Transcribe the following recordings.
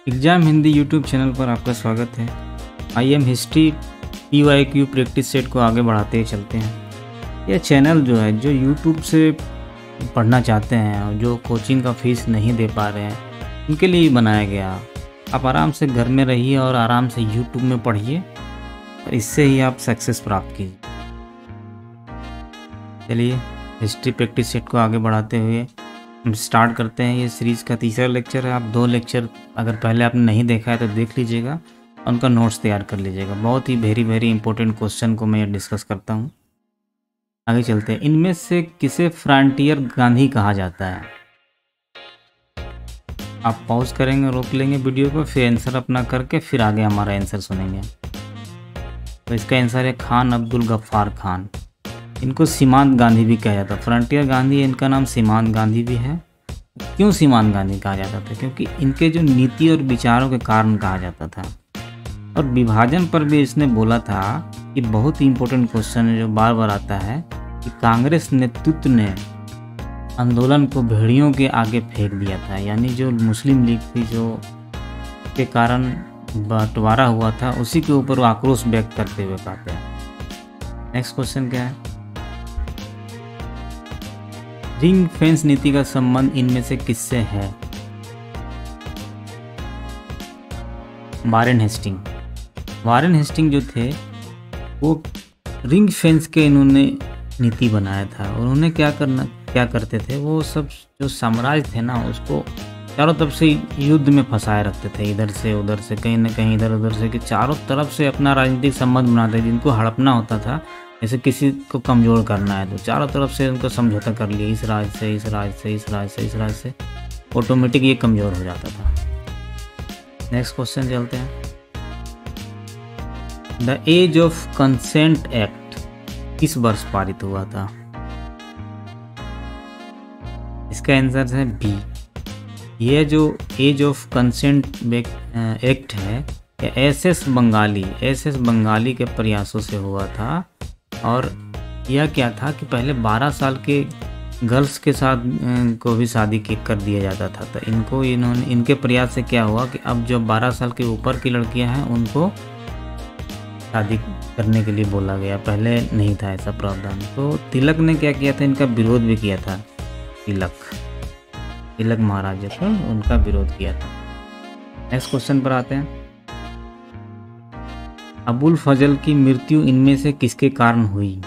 Exam Hindi YouTube channel पर आपका स्वागत है। IM history PYQ practice set को आगे बढ़ाते हुए चलते हैं। यह चैनल जो है, जो यूट्यूब से पढ़ना चाहते हैं और जो कोचिंग का फीस नहीं दे पा रहे हैं, उनके लिए ही बनाया गया। आप आराम से घर में रहिए और आराम से यूट्यूब में पढ़िए और इससे ही आप सक्सेस प्राप्त कीजिए। चलिए हिस्ट्री प्रैक्टिस सेट को आगे बढ़ाते हुए हम स्टार्ट करते हैं। ये सीरीज़ का तीसरा लेक्चर है। आप 2 लेक्चर अगर पहले आपने नहीं देखा है तो देख लीजिएगा और उनका नोट्स तैयार कर लीजिएगा। बहुत ही वेरी इंपॉर्टेंट क्वेश्चन को मैं डिस्कस करता हूँ। आगे चलते हैं। इनमें से किसे फ्रंटियर गांधी कहा जाता है? आप पॉज करेंगे, रोक लेंगे वीडियो को, फिर आंसर अपना करके फिर आगे हमारा आंसर सुनेंगे। तो इसका आंसर है खान अब्दुल गफ्फार खान। इनको सीमांत गांधी भी कहा जाता है। फ्रंटियर गांधी, इनका नाम सीमांत गांधी भी है। क्यों सीमांत गांधी कहा जाता था? क्योंकि इनके जो नीति और विचारों के कारण कहा जाता था। और विभाजन पर भी इसने बोला था कि बहुत ही इंपॉर्टेंट क्वेश्चन है जो बार बार आता है कि कांग्रेस नेतृत्व ने आंदोलन को भेड़ियों के आगे फेंक दिया था। यानी जो मुस्लिम लीग थी, जो के कारण बंटवारा हुआ था, उसी के ऊपर वो आक्रोश व्यक्त करते हुए कहते हैं। नेक्स्ट क्वेश्चन क्या है? रिंग फेंस नीति का संबंध इनमें से किससे है? Warren Hasting. वारेन हेस्टिंग जो थे वो रिंग फेंस के इन्होंने नीति बनाया था। और उन्होंने क्या करते थे, वो सब जो साम्राज्य थे ना, उसको चारों तरफ से युद्ध में फंसाए रखते थे। इधर से उधर से, कहीं ना कहीं इधर उधर से, कि चारों तरफ से अपना राजनीतिक संबंध बनाते थे। जिनको हड़पना होता था, जैसे किसी को कमज़ोर करना है तो चारों तरफ से उनको समझौता कर लिया, इस राज्य से, इस राज्य से, इस राज्य से, इस राज्य से, ऑटोमेटिक ये कमज़ोर हो जाता था। नेक्स्ट क्वेश्चन चलते हैं। The age of consent act किस वर्ष पारित हुआ था? इसका आंसर है बी। ये जो एज ऑफ कंसेंट एक्ट है, SS बंगाली के प्रयासों से हुआ था। और यह क्या था कि पहले 12 साल के गर्ल्स के साथ को भी शादी कर दिया जाता था। तो इनके प्रयास से क्या हुआ कि अब जो 12 साल के ऊपर की लड़कियां हैं उनको शादी करने के लिए बोला गया। पहले नहीं था ऐसा प्रावधान। तो तिलक ने क्या किया था, इनका विरोध भी किया था। तिलक महाराज जो थे उनका विरोध किया था। नेक्स्ट क्वेश्चन पर आते हैं। अबुल फजल की मृत्यु इनमें से किसके कारण हुई?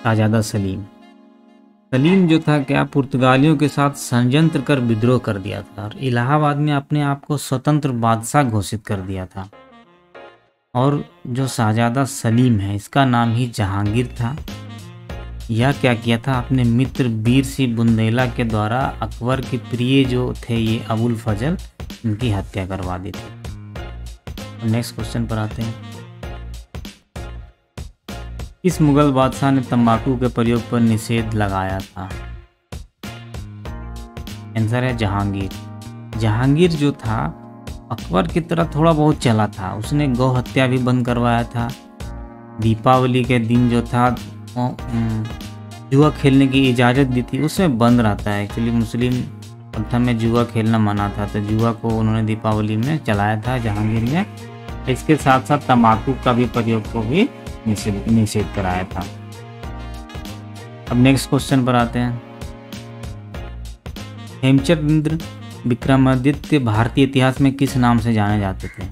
शाहजादा सलीम जो था, क्या पुर्तगालियों के साथ षड्यंत्र कर विद्रोह कर दिया था और इलाहाबाद में अपने आप को स्वतंत्र बादशाह घोषित कर दिया था। और जो शाहजादा सलीम है, इसका नाम ही जहांगीर था। यह क्या किया था, अपने मित्र वीर सिंह बुंदेला के द्वारा अकबर के प्रिय जो थे ये अबुल फजल, इनकी हत्या करवा दी थी। नेक्स्ट क्वेश्चन पर आते हैं। इस मुगल बादशाह ने तंबाकू के प्रयोग पर निषेध लगाया था? आंसर है जहांगीर जो था अकबर की तरह थोड़ा बहुत चला था। उसने गौ हत्या भी बंद करवाया था। दीपावली के दिन जो था जुआ खेलने की इजाज़त दी थी, उसमें बंद रहता है। एक्चुअली मुस्लिम पंथ में जुआ खेलना मना था, तो जुआ को उन्होंने दीपावली में चलाया था जहांगीर ने। इसके साथ साथ तंबाकू का भी प्रयोग को भी निषेध कराया था। अब नेक्स्ट क्वेश्चन पर आते हैं। हेमचंद्र विक्रमादित्य भारतीय इतिहास में किस नाम से जाने जाते थे?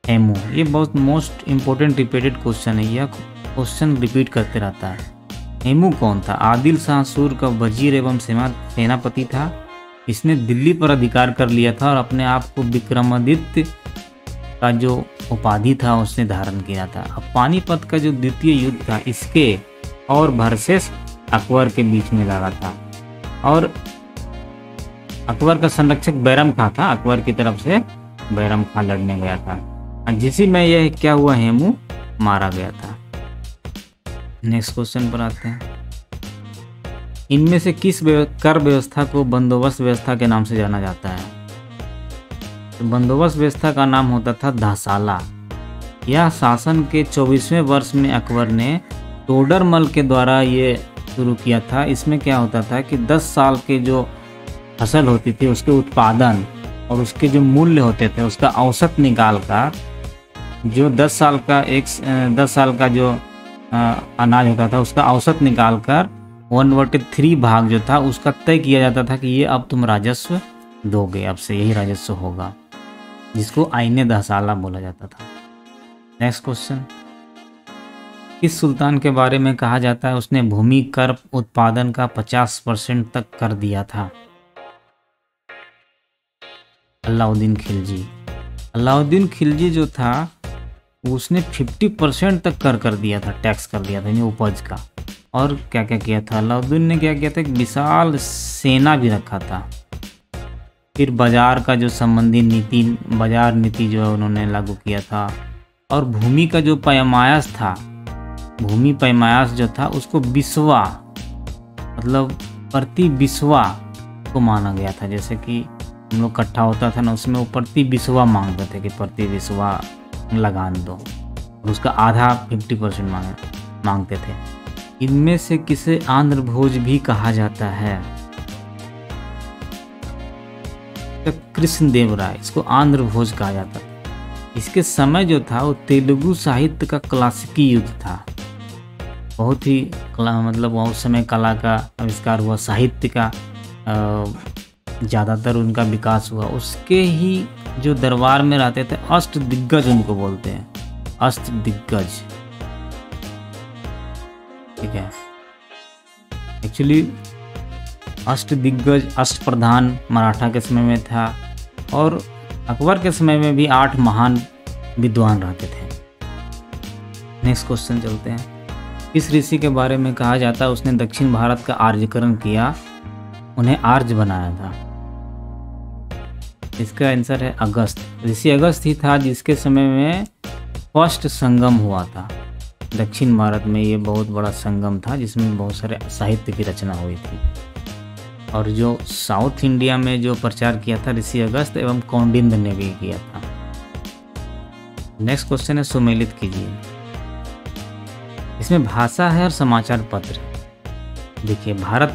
हेमू। ये बहुत मोस्ट इम्पोर्टेंट रिपीटेड क्वेश्चन है। यह क्वेश्चन रिपीट करते रहता है। हेमू कौन था? आदिल शाह सूर का वजीर एवं सेनापति था। इसने दिल्ली पर अधिकार कर लिया था और अपने आप को विक्रमादित्य का जो उपाधि था उसने धारण किया था। अब पानीपत का जो द्वितीय युद्ध था, इसके और वर्सेस अकबर के बीच में लड़ा था। और अकबर का संरक्षक बैरम खां था। अकबर की तरफ से बैरम खां लड़ने गया था, जिसी में यह क्या हुआ, हेमू मारा गया था। नेक्स्ट क्वेश्चन पर आते हैं। इनमें से किस कर व्यवस्था को बंदोबस्त व्यवस्था के नाम से जाना जाता है? तो बंदोबस्त व्यवस्था का नाम होता था धासाला। यह शासन के 24वें वर्ष में अकबर ने तोडरमल के द्वारा ये शुरू किया था। इसमें क्या होता था कि 10 साल के जो फसल होती थी उसके उत्पादन और उसके जो मूल्य होते थे उसका औसत निकाल कर जो 10 साल का जो अनाज होता था उसका औसत निकाल कर 1/3 भाग जो था उसका तय किया जाता था कि ये अब तुम राजस्व दोगे, अब से यही राजस्व होगा, जिसको आईने दहसाला बोला जाता था। नेक्स्ट क्वेश्चन, किस सुल्तान के बारे में कहा जाता है उसने भूमि कर उत्पादन का 50% तक कर दिया था? अलाउद्दीन खिलजी। अलाउद्दीन खिलजी जो था उसने 50% तक कर दिया था, टैक्स कर दिया था यानी उपज का। और क्या क्या किया था अलाउद्दीन ने, क्या किया था, एक विशाल सेना भी रखा था। फिर बाजार का जो संबंधी नीति, बाजार नीति जो है उन्होंने लागू किया था। और भूमि का जो पैमायास था, भूमि पैमायास जो था उसको बिस्वा मतलब प्रति बिस्वा को माना गया था। जैसे कि हम लोग कट्ठा होता था ना, उसमें वो प्रति बिस्वा मांगते थे कि प्रति बिस्वा लगान दो, और उसका आधा 50% मांगते थे। इनमें से किसे आंध्र भोज भी कहा जाता है? तो कृष्णदेव राय, इसको आंध्र भोज कहा जाता था। इसके समय जो था वो तेलुगु साहित्य का क्लासिकी युग था। बहुत ही मतलब उस समय कला का आविष्कार हुआ, साहित्य का ज़्यादातर उनका विकास हुआ। उसके ही जो दरबार में रहते थे अष्ट दिग्गज उनको बोलते हैं, अष्ट दिग्गज, ठीक है। एक्चुअली अष्ट दिग्गज, अष्ट प्रधान मराठा के समय में था, और अकबर के समय में भी 8 महान विद्वान रहते थे। नेक्स्ट क्वेश्चन चलते हैं, किस ऋषि के बारे में कहा जाता है उसने दक्षिण भारत का आर्यकरण किया, उन्हें आर्य बनाया था? इसका आंसर है अगस्त। ऋषि अगस्त ही था जिसके समय में फर्स्ट संगम हुआ था दक्षिण भारत में। ये बहुत बड़ा संगम था जिसमें बहुत सारे साहित्य की रचना हुई थी। और जो साउथ इंडिया में जो प्रचार किया था ऋषि अगस्त एवं कौंडिन्य ने भी किया था। नेक्स्ट क्वेश्चन है, सुमेलित कीजिए। इसमें भाषा है और समाचार पत्र। देखिए, भारत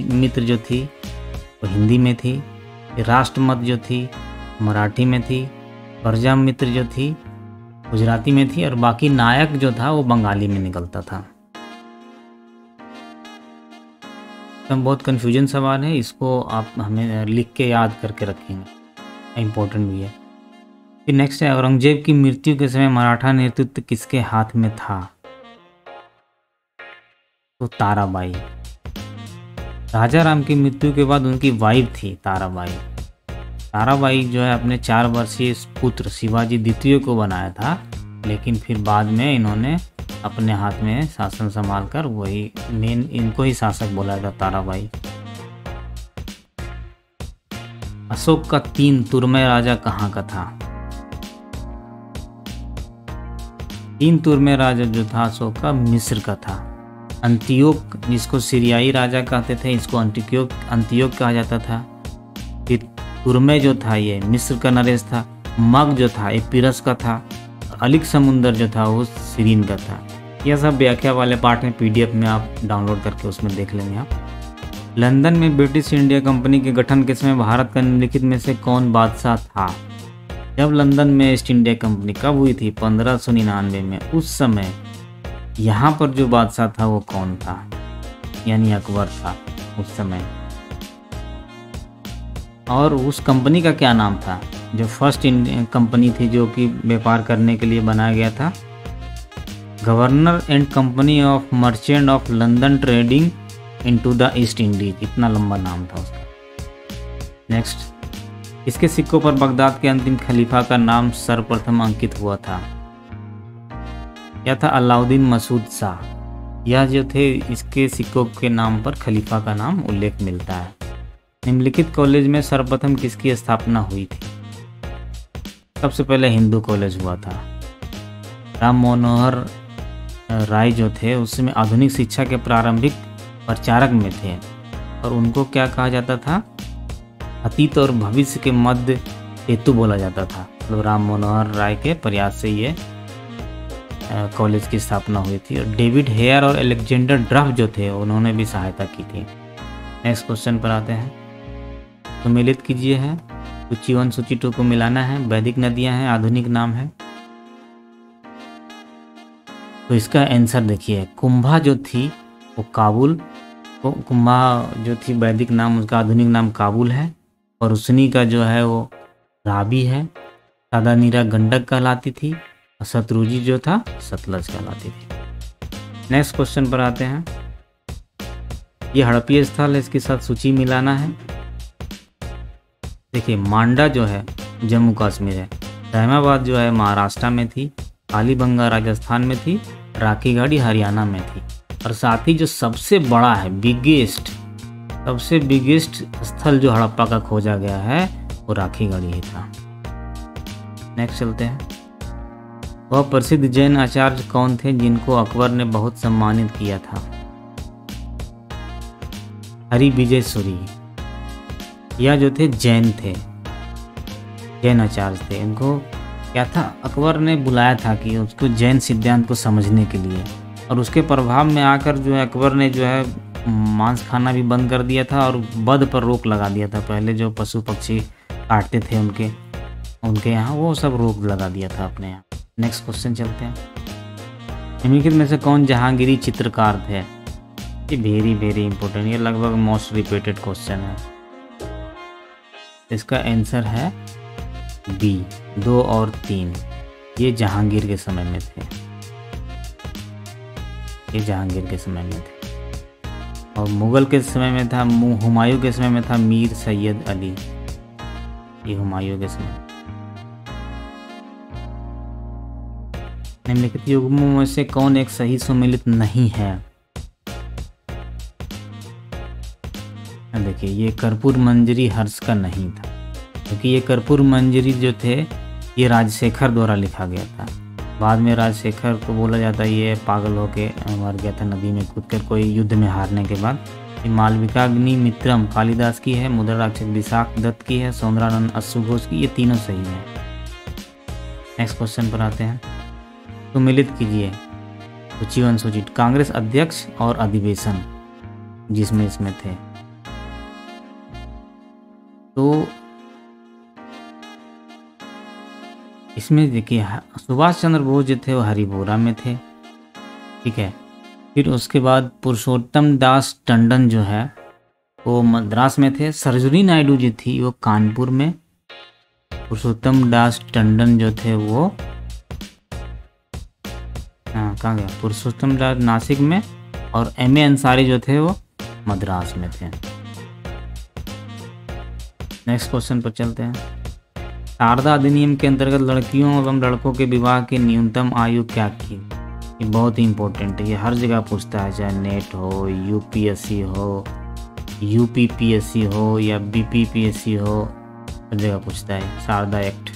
मित्र जो थी वो हिंदी में थी, राष्ट्रमत जो थी मराठी में थी, प्रजा मित्र जो थी गुजराती में थी, और बाकी नायक जो था वो बंगाली में निकलता था। तो बहुत कन्फ्यूजन सवाल है, इसको आप हमें लिख के याद करके रखेंगे, इम्पोर्टेंट भी है। फिर नेक्स्ट है, औरंगजेब की मृत्यु के समय मराठा नेतृत्व किसके हाथ में था? तो ताराबाई। राजा राम की मृत्यु के बाद उनकी वाइफ थी ताराबाई। ताराबाई जो है अपने 4 वर्षीय पुत्र शिवाजी द्वितीय को बनाया था, लेकिन फिर बाद में इन्होंने अपने हाथ में शासन संभाल कर वही मेन इनको ही शासक बोला था, ताराबाई। अशोक का 3 तुरमय राजा कहाँ का था? 3 तुरमय राजा जो था अशोक का मिस्र का था। अंतियोक, जिसको सीरियाई राजा कहते थे, इसको अंतियोक कहा जाता था। फिर तुरमय जो था ये मिस्र का नरेश था। मग जो था एपिरस का था। अलिक समुंदर जो था वो सीरीन का था। यह सब व्याख्या वाले पार्ट में PDF में आप डाउनलोड करके उसमें देख लेंगे आप। लंदन में ब्रिटिश इंडिया कंपनी के गठन के समय भारत का निम्नलिखित में से कौन बादशाह था? जब लंदन में ईस्ट इंडिया कंपनी कब हुई थी? 1599 में। उस समय यहाँ पर जो बादशाह था वो कौन था? यानी अकबर था उस समय। और उस कंपनी का क्या नाम था जो फर्स्ट इंडियन कंपनी थी जो कि व्यापार करने के लिए बनाया गया था? Governor and company of merchant of London trading into the east Indies, इतना लंबा नाम था उसका। नेक्स्ट, इसके सिक्कों पर बगदाद के अंतिम खलीफा का नाम सर्वप्रथम अंकित हुआ था? यह था अलाउद्दीन मसूद शाह। यह जो थे इसके सिक्कों के नाम पर खलीफा का नाम उल्लेख मिलता है। निम्नलिखित कॉलेज में सर्वप्रथम किसकी स्थापना हुई थी? सबसे पहले हिंदू कॉलेज हुआ था। राम मनोहर राय जो थे उसमें आधुनिक शिक्षा के प्रारंभिक प्रचारक में थे, और उनको क्या कहा जाता था? अतीत और भविष्य के मध्य हेतु बोला जाता था। मतलब राम मनोहर राय के प्रयास से ये कॉलेज की स्थापना हुई थी। और डेविड हेयर और अलेक्जेंडर ड्रफ जो थे उन्होंने भी सहायता की थी। नेक्स्ट क्वेश्चन पर आते हैं। सम्मिलित कीजिए है, सूची 1 सूची 2 को मिलाना है। वैदिक नदियां हैं, आधुनिक नाम है। तो इसका आंसर देखिए, कुंभा जो थी वो काबुल, कुंभा जो थी वैदिक नाम, उसका आधुनिक नाम काबुल है। और उसनी का जो है वो रावी है। सादा नीरा गंडक कहलाती थी और शत्रुंजी जो था सतलज कहलाती थी। नेक्स्ट क्वेश्चन पर आते हैं। ये हड़प्पीय स्थल है, इसके साथ सूची मिलाना है। देखिए, मांडा जो है जम्मू कश्मीर है, रहमाबाद जो है महाराष्ट्र में थी, कालीबंगा राजस्थान में थी, राखीगढ़ी हरियाणा में थी। और साथ ही जो सबसे बड़ा है, सबसे बिगेस्ट स्थल जो हड़प्पा का खोजा गया है वो राखीगढ़ी ही था। नेक्स्ट चलते हैं। वह प्रसिद्ध जैन आचार्य कौन थे जिनको अकबर ने बहुत सम्मानित किया था? हरि विजय सूरी, यह जो थे जैन थे, जैन आचार्य थे। इनको क्या था, अकबर ने बुलाया था कि उसको जैन सिद्धांत को समझने के लिए। और उसके प्रभाव में आकर जो है अकबर ने जो है मांस खाना भी बंद कर दिया था और वध पर रोक लगा दिया था। पहले जो पशु पक्षी काटते थे उनके यहाँ, वो सब रोक लगा दिया था अपने यहाँ। नेक्स्ट क्वेश्चन चलते हैं। निम्नलिखित में से कौन जहांगीरी चित्रकार थे? ये वेरी इंपॉर्टेंट, ये लगभग मोस्ट रिपीटेड क्वेश्चन है। इसका आंसर है बी, 2 और 3। ये जहांगीर के समय में थे, ये जहांगीर के समय में थे। और मुगल के समय में था, हुमायूं के समय में था मीर सैयद अली, ये हुमायूं के समय। निम्नलिखित युग्मों में से कौन एक सही सुमेलित नहीं है? देखिए, ये कर्पूर मंजरी हर्ष का नहीं था, क्योंकि ये कर्पूर मंजरी जो थे ये राजशेखर द्वारा लिखा गया था। बाद में राजशेखर को बोला जाता है ये पागल होके मर गया था नदी में कूदकर कोई युद्ध में हारने के बाद। ये मालविकाग्नि मित्रम कालिदास की है, मुद्राक्षक विशाख दत्त की है, सौंदरानंद अश्वघोष की, ये तीनों सही है। नेक्स्ट क्वेश्चन पर आते हैं। तो मिलित कीजिए सूची 1 सूची। कांग्रेस अध्यक्ष और अधिवेशन जिसमें इसमें थे। तो इसमें देखिए, सुभाष चंद्र बोस जो थे वो हरिपुरा में थे, ठीक है। फिर उसके बाद पुरुषोत्तम दास टंडन जो है वो मद्रास में थे। सरोजिनी नायडू जी थी वो कानपुर में। पुरुषोत्तम दास टंडन जो थे वो कहाँ गया, पुरुषोत्तम दास नासिक में। और M.A. अंसारी जो थे वो मद्रास में थे। नेक्स्ट क्वेश्चन पर चलते हैं। शारदा अधिनियम के अंतर्गत लड़कियों एवं लड़कों के विवाह की न्यूनतम आयु क्या थी? ये बहुत ही इंपॉर्टेंट है, ये हर जगह पूछता है, चाहे नेट हो, UPSC हो, UPPSC हो या BPPSC हो, हर जगह पूछता है शारदा एक्ट।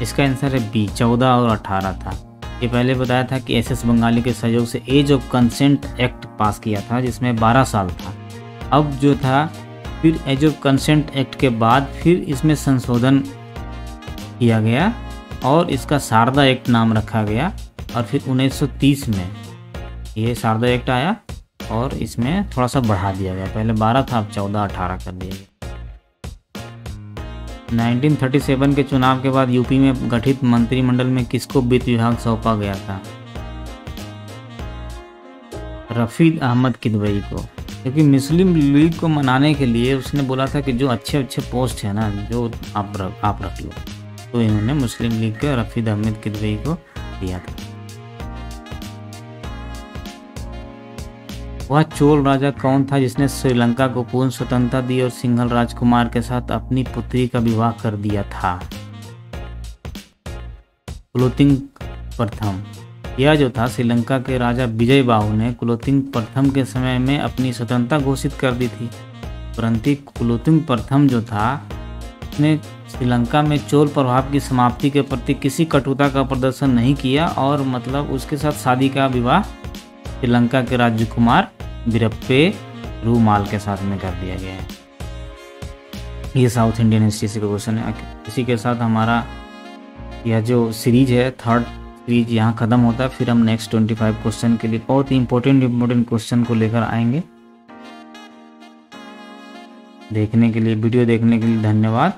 इसका आंसर है बी, 14 और 18 था। ये पहले बताया था कि SS बंगाली के सहयोग से age of consent act pass किया था जिसमें 12 साल था। अब जो था फिर एज ऑफ कंसेंट एक्ट के बाद फिर इसमें संशोधन किया गया और इसका शारदा एक्ट नाम रखा गया। और फिर 1930 में ये शारदा एक्ट आया और इसमें थोड़ा सा बढ़ा दिया गया, पहले 12 था अब 14-18 कर दिया गया। 1937 के चुनाव के बाद यूपी में गठित मंत्रिमंडल में किसको वित्त विभाग सौंपा गया था? रफीद अहमद किदवई को, क्योंकि मुस्लिम लीग को मनाने के लिए उसने बोला था कि जो अच्छे पोस्ट है ना जो आप रख लो, तो इन्होंने मुस्लिम लीग के रफीद अहमद किदवई को दिया था। वह चोल राजा कौन था जिसने श्रीलंका को पूर्ण स्वतंत्रता दी और सिंघल राजकुमार के साथ अपनी पुत्री का विवाह कर दिया था? कुलोत्तुंग प्रथम। यह जो था श्रीलंका के राजा विजय बाहु ने कुलोत्तुंग प्रथम के समय में अपनी स्वतंत्रता घोषित कर दी थी, परंतु कुलोत्तुंग प्रथम जो था उसने श्रीलंका में चोल प्रभाव की समाप्ति के प्रति किसी कटुता का प्रदर्शन नहीं किया और मतलब उसके साथ शादी का विवाह श्रीलंका के राजकुमार वीरप्पे रूमाल के साथ में कर दिया गया है। ये साउथ इंडियन हिस्ट्री से क्वेश्चन है। इसी के साथ हमारा यह जो सीरीज है थर्ड सीरीज यहाँ ख़त्म होता है। फिर हम नेक्स्ट 25 क्वेश्चन के लिए बहुत ही इंपॉर्टेंट क्वेश्चन को लेकर आएंगे। वीडियो देखने के लिए धन्यवाद।